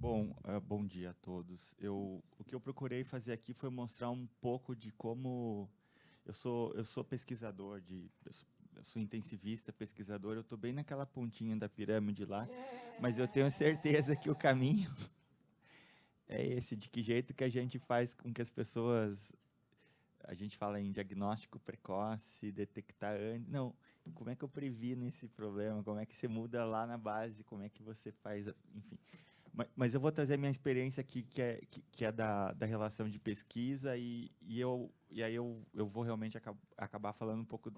Bom, bom dia a todos. O que eu procurei fazer aqui foi mostrar um pouco de como eu sou pesquisador, eu sou intensivista, pesquisador, eu estou bem naquela pontinha da pirâmide lá, mas eu tenho certeza que o caminho é esse, de que jeito que a gente faz com que as pessoas, a gente fala em diagnóstico precoce, detectar antes, não, como é que eu previno esse problema, como é que você muda lá na base, como é que você faz, enfim. Mas eu vou trazer a minha experiência aqui, que é da relação de pesquisa, e aí eu vou realmente acabar falando um pouco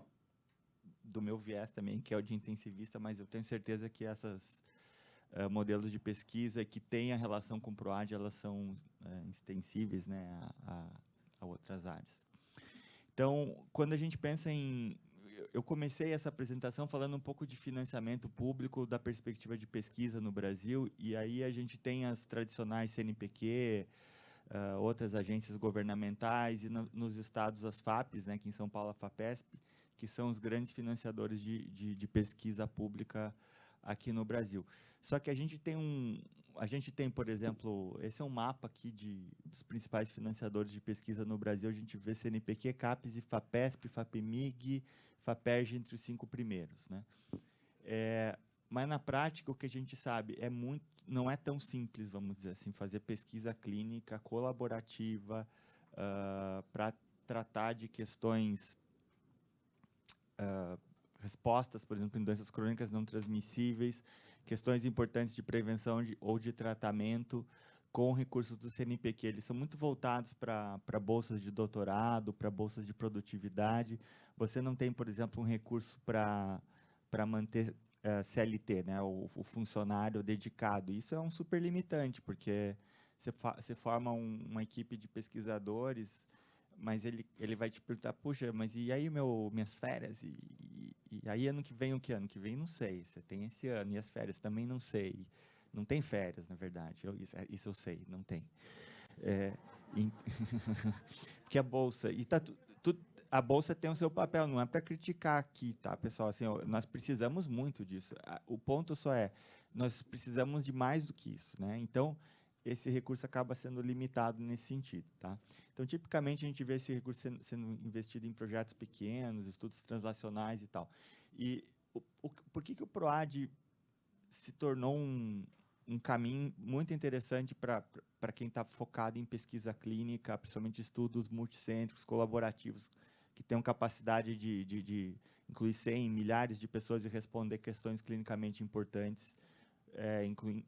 do meu viés também, que é o de intensivista, mas eu tenho certeza que essas modelos de pesquisa que têm a relação com o PROAD, elas são extensíveis, né, a outras áreas. Então, quando a gente pensa em... Eu comecei essa apresentação falando um pouco de financiamento público da perspectiva de pesquisa no Brasil, e aí a gente tem as tradicionais CNPq, outras agências governamentais, e nos estados as FAPES, né, que em São Paulo a FAPESP, que são os grandes financiadores de pesquisa pública aqui no Brasil. Só que a gente tem, por exemplo, esse é um mapa aqui dos principais financiadores de pesquisa no Brasil. A gente vê CNPq, CAPES e FAPESP, FAPEMIG, FAPERJ entre os 5 primeiros, né? Mas na prática o que a gente sabe não é tão simples, vamos dizer assim, fazer pesquisa clínica colaborativa para tratar de questões respostas, por exemplo, em doenças crônicas não transmissíveis, questões importantes de prevenção ou de tratamento com recursos do CNPq. Eles são muito voltados para bolsas de doutorado, para bolsas de produtividade. Você não tem, por exemplo, um recurso para manter CLT, né, o funcionário dedicado. Isso é um super limitante, porque você forma uma equipe de pesquisadores, mas ele vai te perguntar, puxa, mas e aí minhas férias? E aí ano que vem o que? Ano que vem não sei, você tem esse ano, e as férias também não sei. Não tem férias, na verdade, isso eu sei, não tem. É, em- porque a bolsa, a bolsa tem o seu papel, não é para criticar aqui, tá, pessoal? Assim, nós precisamos muito disso. O ponto só é, nós precisamos de mais do que isso, né? Então, esse recurso acaba sendo limitado nesse sentido, tá? Então, tipicamente, a gente vê esse recurso sendo investido em projetos pequenos, estudos translacionais e tal. E por que o PROAD se tornou um caminho muito interessante para quem está focado em pesquisa clínica, principalmente estudos multicêntricos, colaborativos, que tenham capacidade de incluir 100, milhares de pessoas e responder questões clinicamente importantes,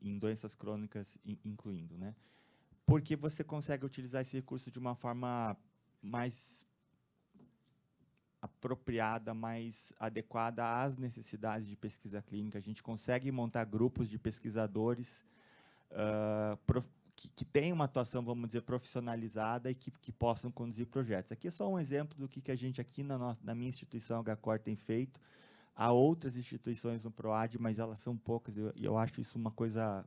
em doenças crônicas, incluindo, né? Porque você consegue utilizar esse recurso de uma forma mais apropriada, mais adequada às necessidades de pesquisa clínica. A gente consegue montar grupos de pesquisadores que tenham uma atuação, vamos dizer, profissionalizada e que possam conduzir projetos. Aqui é só um exemplo do que a gente aqui na minha instituição, HCOR, tem feito. Há outras instituições no PROAD, mas elas são poucas, e eu acho isso uma coisa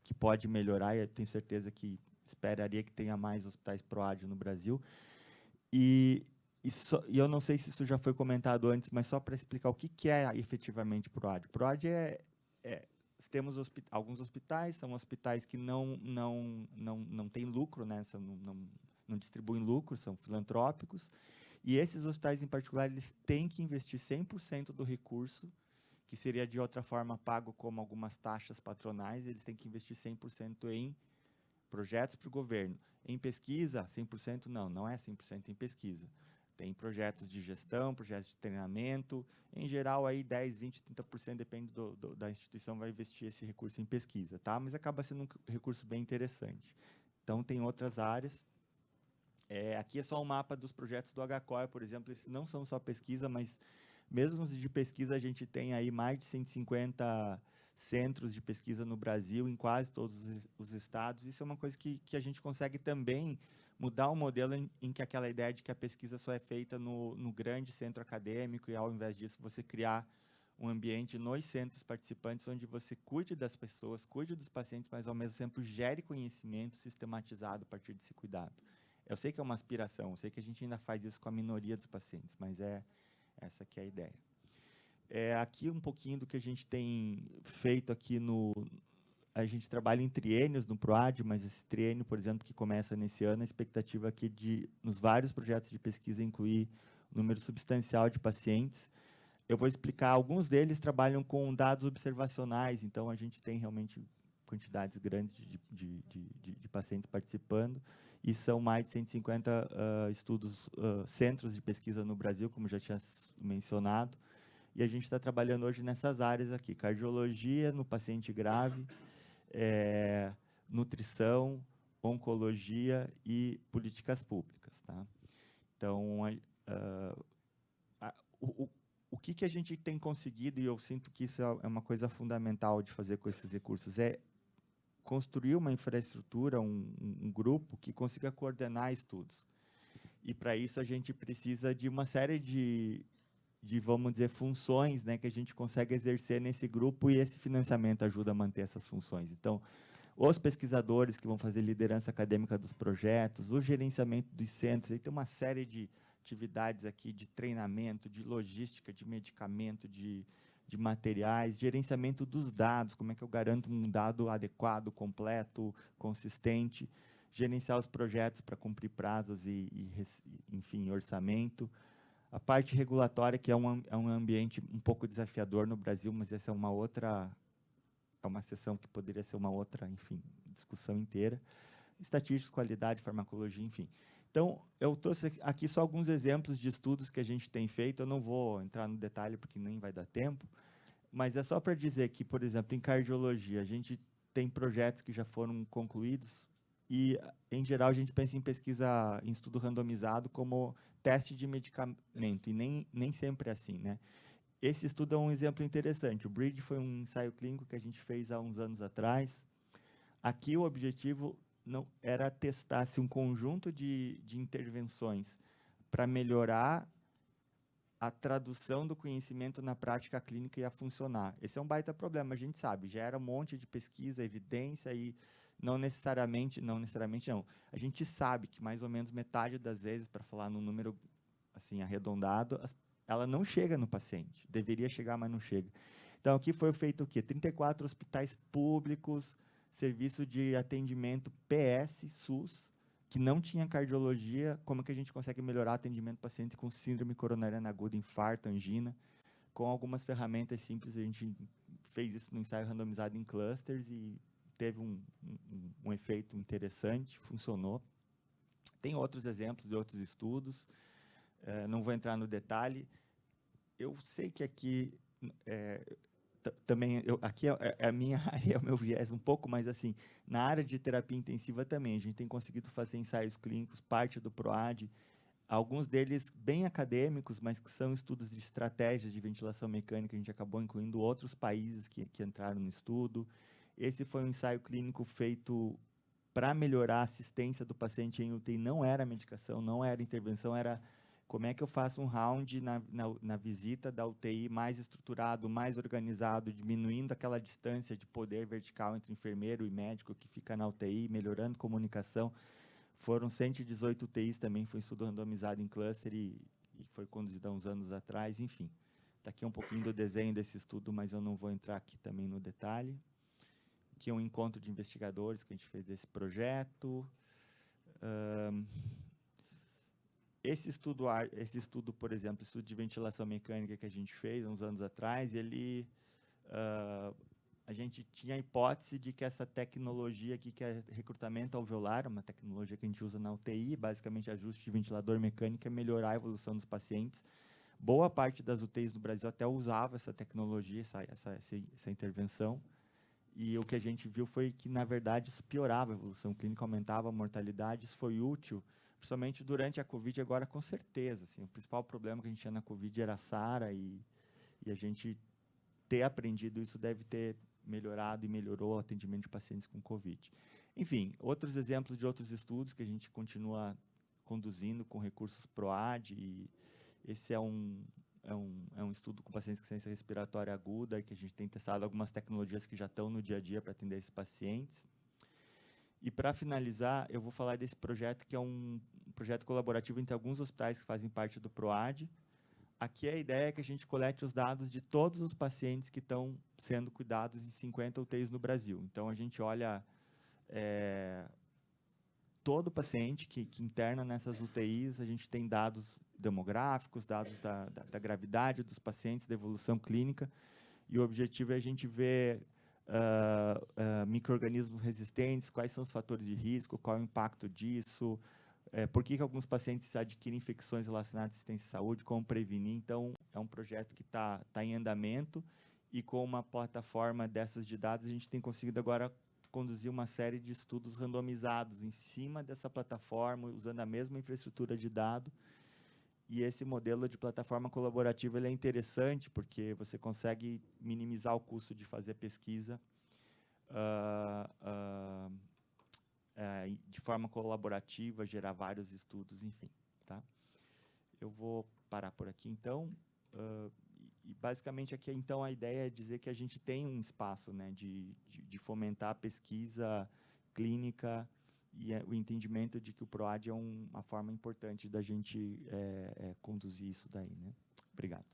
que pode melhorar, e eu tenho certeza que esperaria que tenha mais hospitais PROAD no Brasil. E eu não sei se isso já foi comentado antes, mas só para explicar o que é efetivamente PROAD. PROAD temos alguns hospitais, são hospitais que não têm lucro, né? Não distribuem lucro, são filantrópicos. E esses hospitais, em particular, eles têm que investir 100% do recurso, que seria, de outra forma, pago como algumas taxas patronais, eles têm que investir 100% em projetos para o governo. Em pesquisa, 100% não é 100% em pesquisa. Tem projetos de gestão, projetos de treinamento, em geral, aí 10, 20, 30%, depende da instituição, vai investir esse recurso em pesquisa, tá? Mas acaba sendo um recurso bem interessante. Então, tem outras áreas. Aqui é só um mapa dos projetos do HCOR, por exemplo, esses não são só pesquisa, mas mesmo os de pesquisa, a gente tem aí mais de 150 centros de pesquisa no Brasil, em quase todos os estados. Isso é uma coisa que a gente consegue também mudar o modelo em que aquela ideia de que a pesquisa só é feita no grande centro acadêmico, e ao invés disso você criar um ambiente nos centros participantes onde você cuide das pessoas, cuide dos pacientes, mas ao mesmo tempo gere conhecimento sistematizado a partir desse cuidado. Eu sei que é uma aspiração, eu sei que a gente ainda faz isso com a minoria dos pacientes, mas essa que é a ideia. Aqui um pouquinho do que a gente tem feito aqui a gente trabalha em triênios no PROAD, mas esse triênio, por exemplo, que começa nesse ano, a expectativa aqui de, nos vários projetos de pesquisa, incluir um número substancial de pacientes. Eu vou explicar, alguns deles trabalham com dados observacionais, então a gente tem realmente quantidades grandes de pacientes participando, e são mais de 150 estudos, centros de pesquisa no Brasil, como já tinha mencionado, e a gente está trabalhando hoje nessas áreas aqui, cardiologia no paciente grave, nutrição, oncologia e políticas públicas. Tá? Então, o que a gente tem conseguido, e eu sinto que isso é uma coisa fundamental de fazer com esses recursos, é construir uma infraestrutura, um grupo que consiga coordenar estudos. E, para isso, a gente precisa de uma série de vamos dizer, funções, né, que a gente consegue exercer nesse grupo, e esse financiamento ajuda a manter essas funções. Então, os pesquisadores que vão fazer liderança acadêmica dos projetos, o gerenciamento dos centros, aí tem uma série de atividades aqui de treinamento, de logística, de medicamento, de materiais, gerenciamento dos dados, como é que eu garanto um dado adequado, completo, consistente, gerenciar os projetos para cumprir prazos enfim, orçamento. A parte regulatória, que é um ambiente um pouco desafiador no Brasil, mas essa é uma sessão que poderia ser uma outra, enfim, discussão inteira. Estatística, qualidade, farmacologia, enfim. Então, eu trouxe aqui só alguns exemplos de estudos que a gente tem feito. Eu não vou entrar no detalhe, porque nem vai dar tempo, mas é só para dizer que, por exemplo, em cardiologia, a gente tem projetos que já foram concluídos e, em geral, a gente pensa em pesquisa, em estudo randomizado como teste de medicamento, e nem sempre é assim, né? Esse estudo é um exemplo interessante. O BRIDGE foi um ensaio clínico que a gente fez há uns anos atrás. Aqui o objetivo não era testar se um conjunto de intervenções para melhorar a tradução do conhecimento na prática clínica ia funcionar. Esse é um baita problema, a gente sabe. Gera um monte de pesquisa, evidência, e não. A gente sabe que mais ou menos metade das vezes, para falar num número assim arredondado, ela não chega no paciente. Deveria chegar, mas não chega. Então, aqui foi feito o quê? 34 hospitais públicos, serviço de atendimento PS, SUS, que não tinha cardiologia. Como que a gente consegue melhorar o atendimento do paciente com síndrome coronariana aguda, infarto, angina? Com algumas ferramentas simples, a gente fez isso no ensaio randomizado em clusters e teve um efeito interessante, funcionou. Tem outros exemplos de outros estudos, não vou entrar no detalhe. Eu sei que aqui também, aqui é a minha área, é o meu viés um pouco, mas assim, na área de terapia intensiva também, a gente tem conseguido fazer ensaios clínicos, parte do PROAD, alguns deles bem acadêmicos, mas que são estudos de estratégias de ventilação mecânica. A gente acabou incluindo outros países que entraram no estudo. Esse foi um ensaio clínico feito para melhorar a assistência do paciente em UTI. Não era medicação, não era intervenção, era como é que eu faço um round na visita da UTI mais estruturado, mais organizado, diminuindo aquela distância de poder vertical entre enfermeiro e médico que fica na UTI, melhorando comunicação. Foram 118 UTIs também, foi um estudo randomizado em cluster e foi conduzido há uns anos atrás, enfim. Está aqui um pouquinho do desenho desse estudo, mas eu não vou entrar aqui também no detalhe. Aqui é um encontro de investigadores que a gente fez desse projeto. Esse estudo, por exemplo, estudo de ventilação mecânica que a gente fez há uns anos atrás, a gente tinha a hipótese de que essa tecnologia aqui, que é recrutamento alveolar, uma tecnologia que a gente usa na UTI, basicamente ajuste de ventilador mecânico, é melhorar a evolução dos pacientes. Boa parte das UTIs no Brasil até usava essa tecnologia, essa intervenção, e o que a gente viu foi que, na verdade, isso piorava a evolução clínica, aumentava a mortalidade. Isso foi útil, principalmente durante a Covid, agora com certeza. Assim, o principal problema que a gente tinha na Covid era a SARA, e a gente ter aprendido isso deve ter melhorado e melhorou o atendimento de pacientes com Covid. Enfim, outros exemplos de outros estudos que a gente continua conduzindo com recursos PROAD, e esse é um estudo com pacientes com ciência respiratória aguda, que a gente tem testado algumas tecnologias que já estão no dia a dia para atender esses pacientes. E, para finalizar, eu vou falar desse projeto, que é um projeto colaborativo entre alguns hospitais que fazem parte do PROAD. aqui a ideia é que a gente colete os dados de todos os pacientes que estão sendo cuidados em 50 UTIs no Brasil. Então, a gente olha todo paciente que interna nessas UTIs, a gente tem dados demográficos, dados da gravidade dos pacientes, da evolução clínica, e o objetivo é a gente ver micro-organismos resistentes, quais são os fatores de risco, qual é o impacto disso, por que alguns pacientes adquirem infecções relacionadas à assistência à saúde, como prevenir. Então, é um projeto que está em andamento, e com uma plataforma dessas de dados, a gente tem conseguido agora conduzir uma série de estudos randomizados em cima dessa plataforma, usando a mesma infraestrutura de dado. E esse modelo de plataforma colaborativa ele é interessante, porque você consegue minimizar o custo de fazer pesquisa de forma colaborativa, gerar vários estudos, enfim. Tá? Eu vou parar por aqui, então. E basicamente aqui, então, a ideia é dizer que a gente tem um espaço, né, de fomentar a pesquisa clínica e o entendimento de que o PROAD é uma forma importante da gente conduzir isso daí, né? Obrigado.